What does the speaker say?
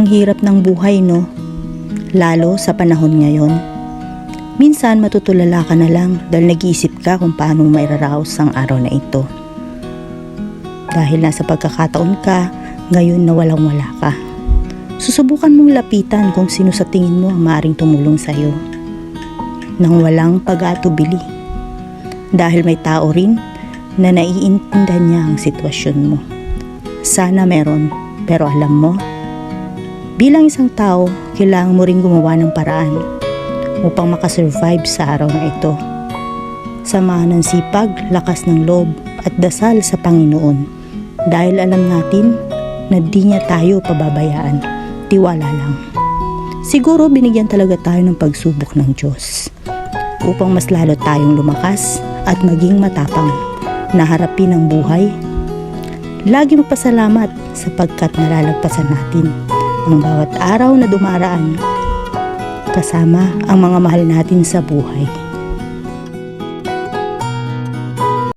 Ang hirap ng buhay, no? Lalo sa panahon ngayon. Minsan matutulala ka na lang dahil nag-iisip ka kung paano mairaraos ang araw na ito. Dahil nasa pagkakataon ka, ngayon na walang-wala ka. Susubukan mong lapitan kung sino sa tingin mo ang maaaring tumulong sa iyo. Nang walang pag-aatubili. Dahil may tao rin na naiintindihan niya ang sitwasyon mo. Sana meron, pero alam mo, bilang isang tao, kailangan mo rin gumawa ng paraan upang makasurvive sa araw na ito. Samahan ng sipag, lakas ng loob at dasal sa Panginoon dahil alam natin na di niya tayo pababayaan. Tiwala lang. Siguro binigyan talaga tayo ng pagsubok ng Diyos upang mas lalo tayong lumakas at maging matapang na harapin ang buhay. Lagi magpasalamat sapagkat nalalagpasan natin ang bawat araw na dumaraan kasama ang mga mahal natin sa buhay.